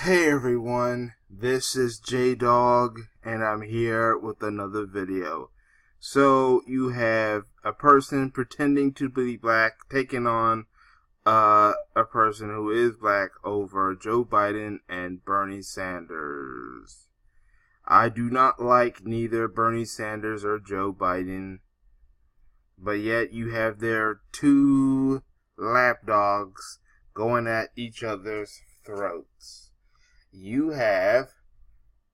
Hey everyone, this is J-Dog, and I'm here with another video. So, you have a person pretending to be black taking on a person who is black over Joe Biden and Bernie Sanders. I do not like neither Bernie Sanders or Joe Biden, but yet you have their two lapdogs going at each other's throats. You have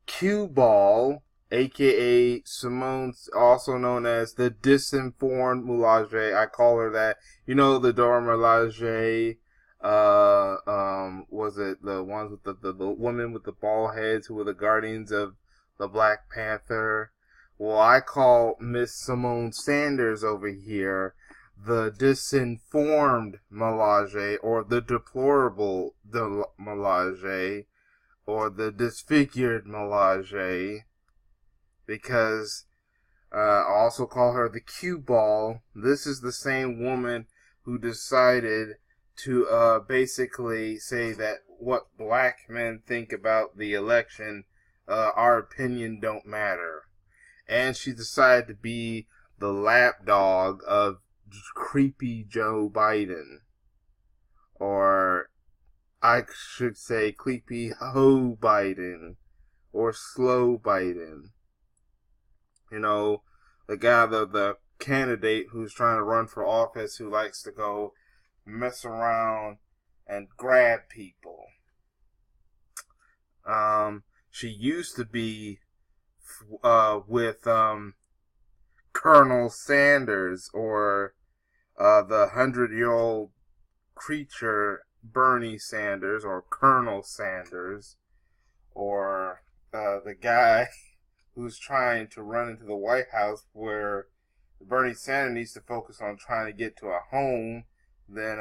Cue Ball, aka Simone, also known as the Disinformed Milaje. I call her that. You know the Dora Milaje, was it the ones with the women with the bald heads who were the guardians of the Black Panther? Well, I call Miss Simone Sanders over here the Disinformed Milaje, or the Deplorable Milaje, or the Disfigured Milaje, because I also call her the Cue Ball. This is the same woman who decided to basically say that what black men think about the election, our opinion don't matter. And she decided to be the lapdog of creepy Joe Biden, or I should say creepy ho Biden, or slow Biden. You know, the guy, the candidate who's trying to run for office, who likes to go mess around and grab people. She used to be with Colonel Sanders, or the 100-year-old creature Bernie Sanders, or Colonel Sanders, or the guy who's trying to run into the White House, where Bernie Sanders needs to focus on trying to get to a home, then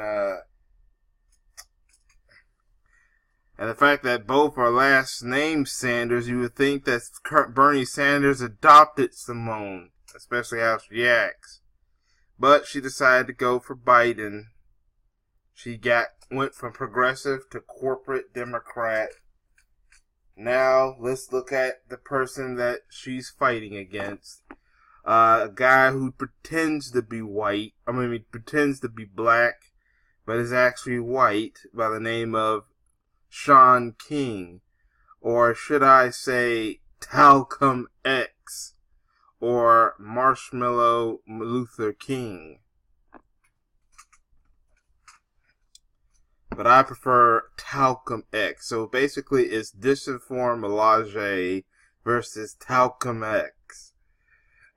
and the fact that both are last name Sanders, you would think that Bernie Sanders adopted Simone, especially how she acts. But she decided to go for Biden. She went from progressive to corporate Democrat. Now, let's look at the person that she's fighting against. A guy who pretends to be white. Pretends to be black, but is actually white, by the name of Shaun King. Or should I say Talcum X, or Marshmallow Luther King. But I prefer Talcum X. So basically it's Disinformed Milaje versus Talcum X.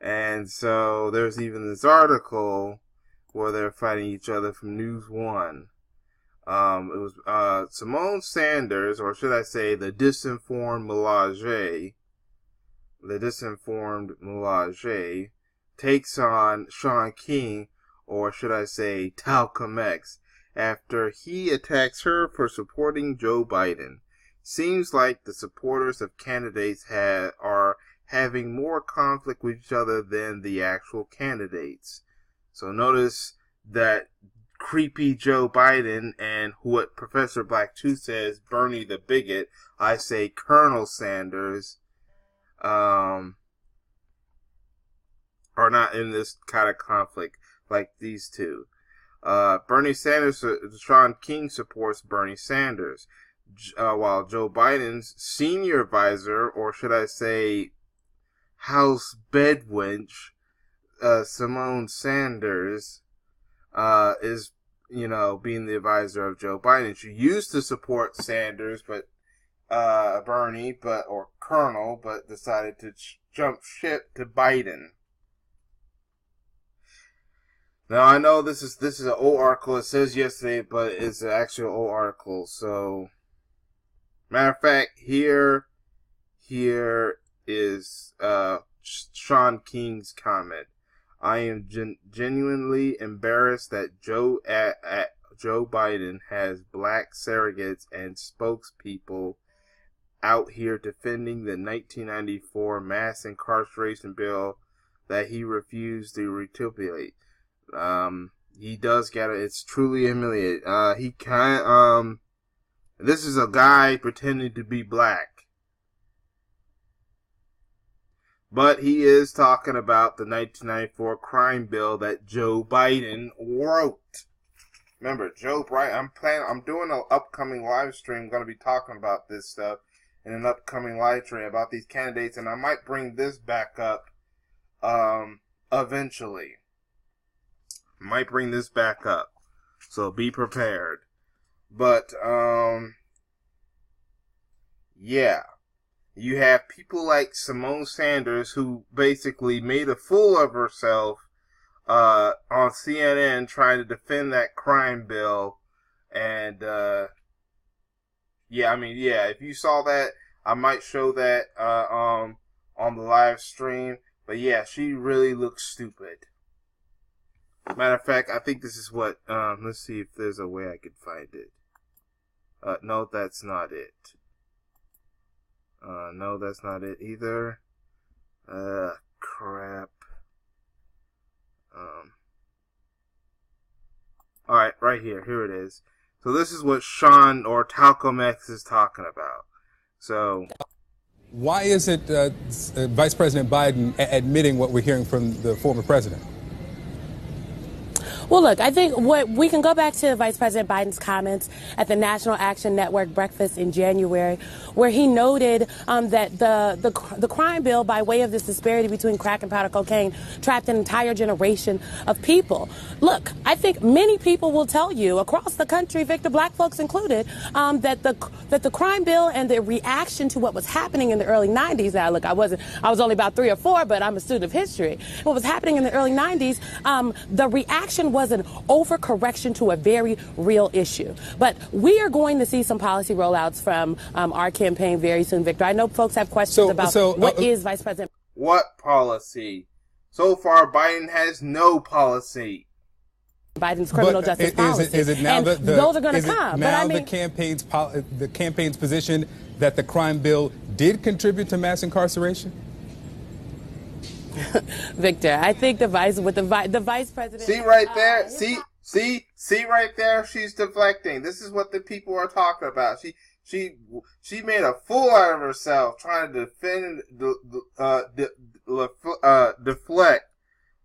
And so there's even this article where they're fighting each other from News One. It was Simone Sanders, or should I say the Disinformed Milaje, takes on Shaun King, or should I say Talcum X, after he attacks her for supporting Joe Biden. Seems like the supporters of candidates are having more conflict with each other than the actual candidates. So notice that creepy Joe Biden and what Professor Blacktooth says, Bernie the bigot, I say Colonel Sanders, are not in this kind of conflict like these two. Bernie Sanders, Shaun King supports Bernie Sanders, while Joe Biden's senior advisor, or should I say house bedwench, Simone Sanders, is, being the advisor of Joe Biden. She used to support Sanders, but Bernie, or Colonel, but decided to jump ship to Biden. Now, I know this is an old article. It says yesterday, but it's an actual old article. So, matter of fact, here is Shaun King's comment. I am genuinely embarrassed that Joe Biden has black surrogates and spokespeople out here defending the 1994 mass incarceration bill that he refused to repudiate. He does get it. It's truly humiliating. He This is a guy pretending to be black. But he is talking about the 1994 crime bill that Joe Biden wrote. Remember, Joe Biden, I'm doing an upcoming live stream. I'm going to be talking about this stuff in an upcoming live stream about these candidates, and I might bring this back up eventually. Might bring this back up. So be prepared. But, yeah. You have people like Simone Sanders, who basically made a fool of herself on CNN trying to defend that crime bill. And, if you saw that, I might show that on the live stream. But yeah, she really looks stupid. Matter of fact, I think this is what, let's see if there's a way I could find it. No, that's not it. No, that's not it either. Crap. Alright, right here. Here it is. So this is what Sean or Talcum X is talking about. So, why is it Vice President Biden admitting what we're hearing from the former president? Well, look, I think we can go back to Vice President Biden's comments at the National Action Network breakfast in January, where he noted that the crime bill, by way of this disparity between crack and powder cocaine, trapped an entire generation of people. Look, I think many people will tell you across the country, Victor, black folks included, that the crime bill and the reaction to what was happening in the early 90s. Now, look, I was only about 3 or 4, but I'm a student of history. What was happening in the early 90s, the reaction was an overcorrection to a very real issue. But we are going to see some policy rollouts from our campaign very soon, Victor. I know folks have questions about what is Vice President. What policy? So far, Biden has no policy. Biden's criminal justice policy. Is it now those are going to come? Now, but I mean, the campaign's position that the crime bill did contribute to mass incarceration? Victor, I think the vice president. See right there. See right there. She's deflecting. This is what the people are talking about. She made a fool out of herself trying to deflect.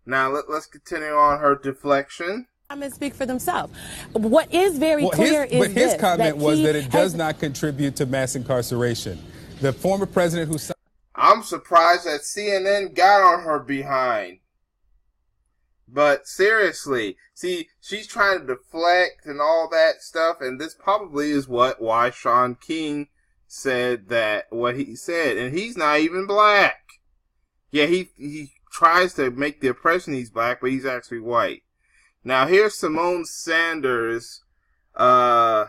Now let's continue on her deflection. Comments speak for themselves. What is very clear is but his comment was that it does not contribute to mass incarceration. The former president who. I'm surprised that CNN got on her behind. But seriously, see, she's trying to deflect and all that stuff, and this probably is why Shaun King said what he said, and he's not even black. Yeah, he tries to make the impression he's black, but he's actually white. Now here's Simone Sanders. Here's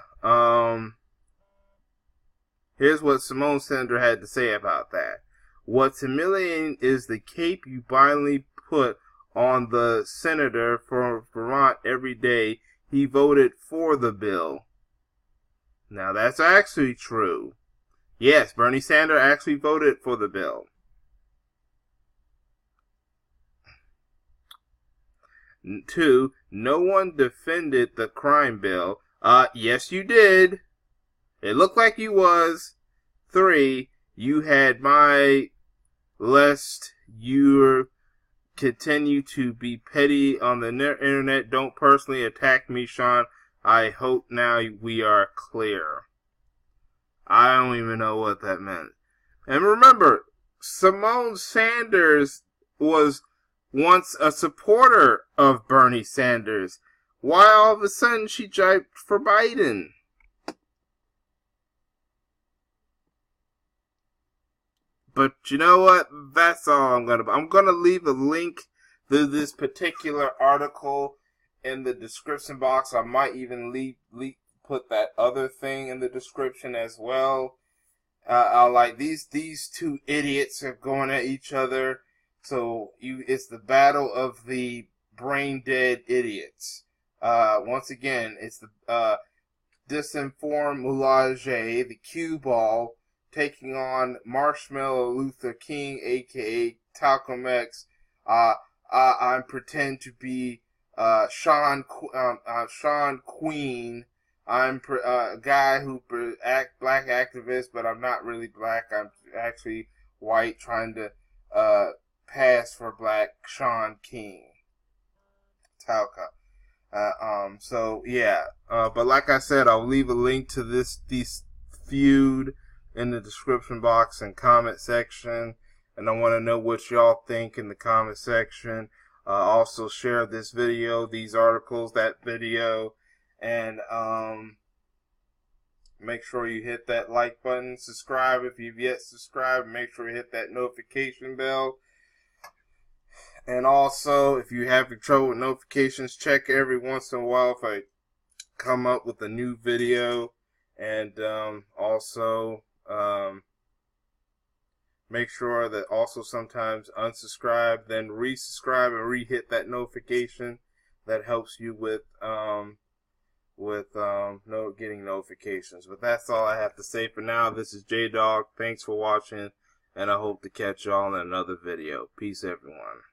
what Simone Sanders had to say about that. What's humiliating is the cape you blindly put on the senator from Vermont every day he voted for the bill. Now that's actually true. Yes, Bernie Sanders actually voted for the bill. 2, no one defended the crime bill. Yes you did. It looked like you was. 3, you had my lest you continue to be petty on the internet. Don't personally attack me, Sean. I hope now we are clear. I don't even know what that meant. And remember, Simone Sanders was once a supporter of Bernie Sanders. Why all of a sudden she jibed for Biden? But you know what? That's all I'm gonna leave a link to this particular article in the description box. I might even put that other thing in the description as well. I like these two idiots are going at each other. So it's the battle of the brain dead idiots. Once again, it's the Disinfomed Milaje, the cue ball, taking on Marshmallow Luther King, aka Talcum X. I pretend to be Sean Queen, I'm a guy who act black activist, but I'm not really black. I'm actually white, trying to pass for black Sean King. Talcum. So yeah. But like I said, I'll leave a link to this feud in the description box and comment section, and I want to know what y'all think in the comment section. Also share this video, these articles, that video, and make sure you hit that like button, subscribe if you've yet subscribed, make sure you hit that notification bell. And also, if you have trouble with notifications, check every once in a while if I come up with a new video. And also make sure that also sometimes unsubscribe, then resubscribe and re-hit that notification. That helps you with getting notifications. But that's all I have to say for now. This is J Dog. Thanks for watching, and I hope to catch y'all in another video. Peace, everyone.